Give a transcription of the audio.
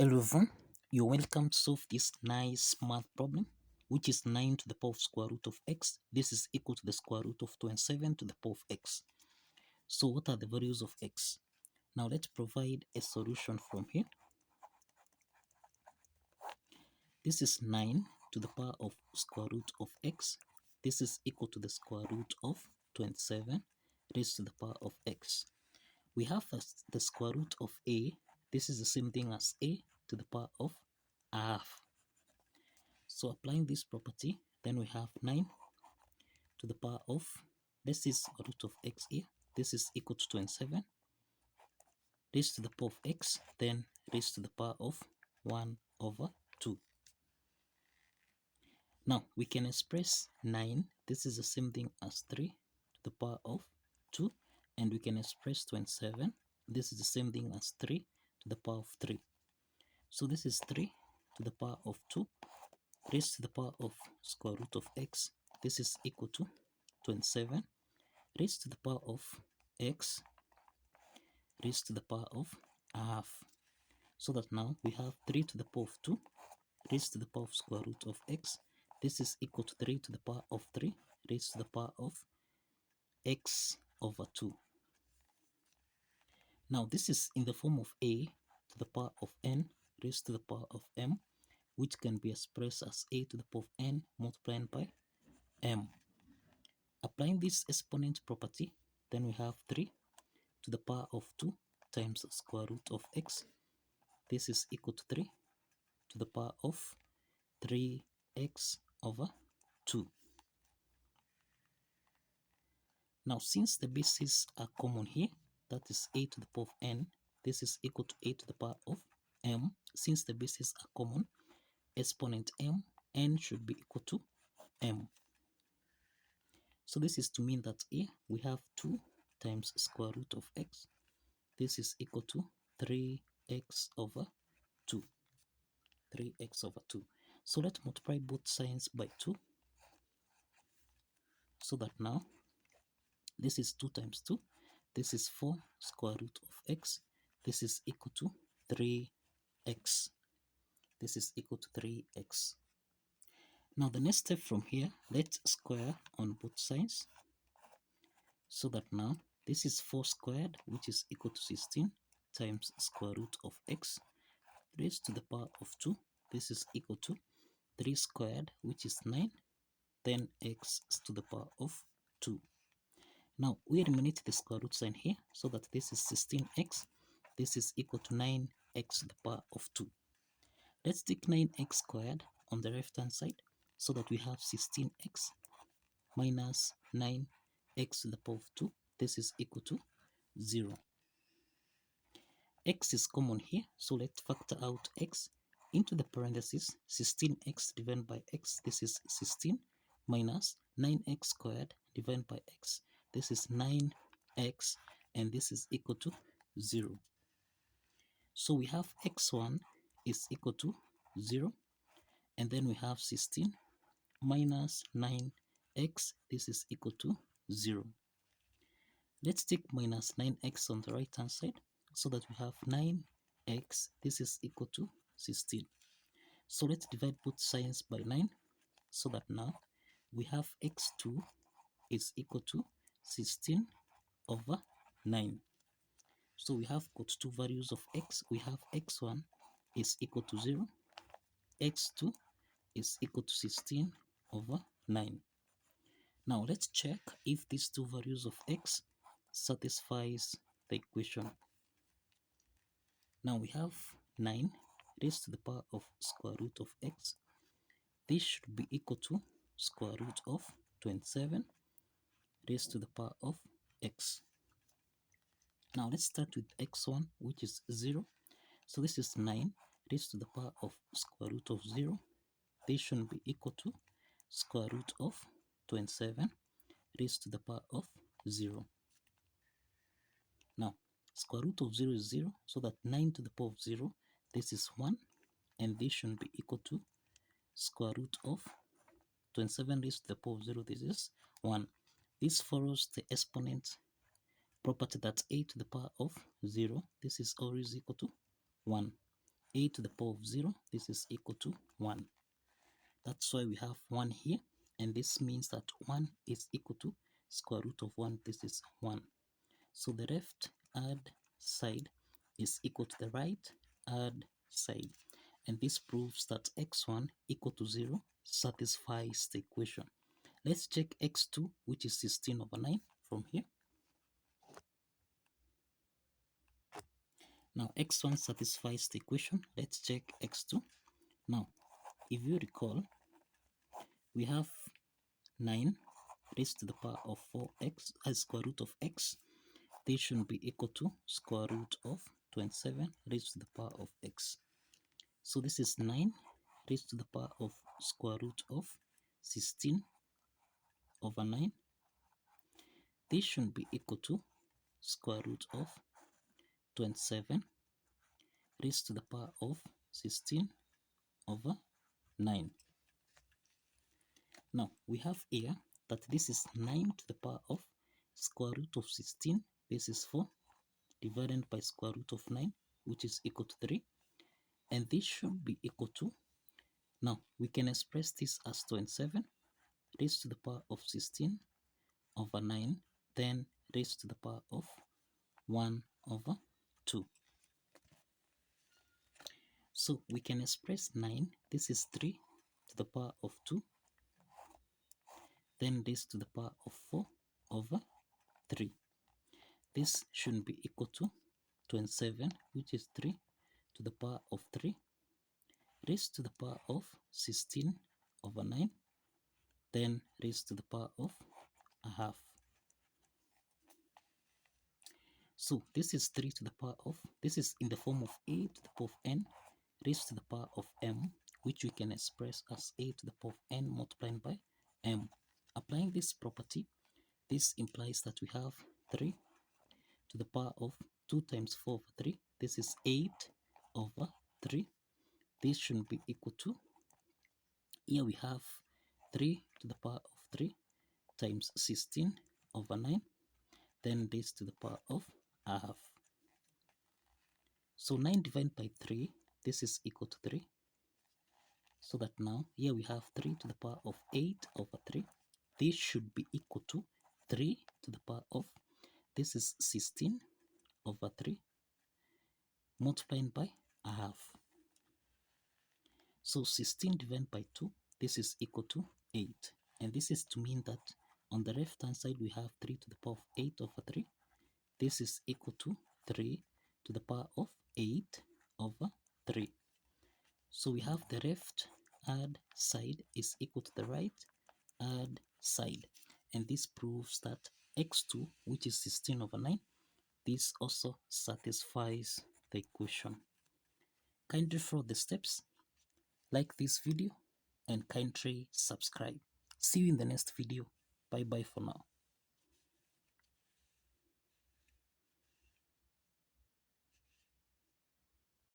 Hello everyone, you're welcome to solve this nice math problem, which is 9 to the power of square root of x. This is equal to the square root of 27 to the power of x. So what are the values of x? Now let's provide a solution from here. This is 9 to the power of square root of x. This is equal to the square root of 27 raised to the power of x. We have first the square root of a. This is the same thing as a to the power of half. So applying this property, then we have 9 to the power of, this is root of x here, this is equal to 27, raised to the power of x, then raised to the power of 1 over 2. Now we can express 9, this is the same thing as 3 to the power of 2, and we can express 27, this is the same thing as 3 to the power of 3. So this is 3 to the power of 2 raised to the power of square root of x. This is equal to 27 raised to the power of x raised to the power of half. So that now we have 3 to the power of 2 raised to the power of square root of x. This is equal to 3 to the power of 3 raised to the power of x over 2. Now this is in the form of a to the power of n raised to the power of m, which can be expressed as a to the power of n multiplied by m. Applying this exponent property, then we have 3 to the power of 2 times the square root of x. This is equal to 3 to the power of 3x over 2. Now since the bases are common here, that is a to the power of n, this is equal to a to the power of m. Since the bases are common, exponent m, n should be equal to m. So this is to mean that here we have 2 times square root of x. This is equal to 3x over 2. 3x over 2. So let's multiply both sides by 2. So that now this is 2 times 2. This is 4 square root of x. This is equal to 3x. This is equal to 3x. Now the next step from here, let's square on both sides. So that now this is 4 squared, which is equal to 16 times square root of x raised to the power of 2. This is equal to 3 squared, which is 9, then x to the power of 2. Now we eliminate the square root sign here, so that this is 16x. This is equal to 9x to the power of 2. Let's take 9x squared on the left hand side, so that we have 16x minus 9x to the power of 2. This is equal to 0. X is common here, so let's factor out x into the parentheses. 16x divided by x, this is 16, minus 9x squared divided by x, this is 9x, and this is equal to 0. So we have x1 is equal to 0, and then we have 16 minus 9x, this is equal to 0. Let's take minus 9x on the right hand side, so that we have 9x, this is equal to 16. So let's divide both sides by 9, so that now we have x2 is equal to 16 over 9. So we have got two values of x. We have x1 is equal to 0, x2 is equal to 16 over 9. Now let's check if these two values of x satisfies the equation. Now we have 9 raised to the power of square root of x. This should be equal to square root of 27 raised to the power of x. Now let's start with x1, which is 0. So this is 9 raised to the power of square root of 0. This should be equal to square root of 27 raised to the power of 0. Now square root of 0 is 0, so that 9 to the power of 0, this is 1, and this should be equal to square root of 27 raised to the power of 0, this is 1. This follows the exponent property, that a to the power of 0, this is always equal to 1. a to the power of 0, this is equal to 1. That's why we have 1 here, and this means that 1 is equal to square root of 1, this is 1. So the left hand side is equal to the right hand side, and this proves that x1 equal to 0 satisfies the equation. Let's check x2, which is 16 over 9 from here. Now x1 satisfies the equation. Let's check x2. Now, if you recall, we have 9 raised to the power of 4x as square root of x. This should be equal to square root of 27 raised to the power of x. So this is 9 raised to the power of square root of 16 over 9. This should be equal to square root of 27 raised to the power of 16 over 9. Now we have here that this is 9 to the power of square root of 16. This is 4 divided by square root of 9, which is equal to 3. And this should be equal to, now we can express this as 27 raised to the power of 16 over 9, then raised to the power of 1 over 2. So we can express 9, this is 3 to the power of 2, then raised to the power of 4 over 3. This should be equal to 27, which is 3 to the power of 3, raised to the power of 16 over 9, then raised to the power of a half. So this is 3 to the power of, this is in the form of a to the power of n raised to the power of m, which we can express as a to the power of n multiplied by m. Applying this property, this implies that we have 3 to the power of 2 times 4 over 3. This is 8 over 3. This should be equal to, here we have 3 to the power of 3 times 16 over 9, then this to the power of a half. So 9 divided by 3, this is equal to 3. So that now here we have 3 to the power of 8 over 3. This should be equal to 3 to the power of, this is 16 over 3 multiplied by a half. So 16 divided by 2, this is equal to 8. And this is to mean that on the left hand side we have 3 to the power of 8 over 3. This is equal to 3 to the power of 8 over 3. So we have the left hand side is equal to the right hand side. And this proves that x2, which is 16 over 9, this also satisfies the equation. Kindly follow the steps, like this video, and kindly subscribe. See you in the next video. Bye bye for now.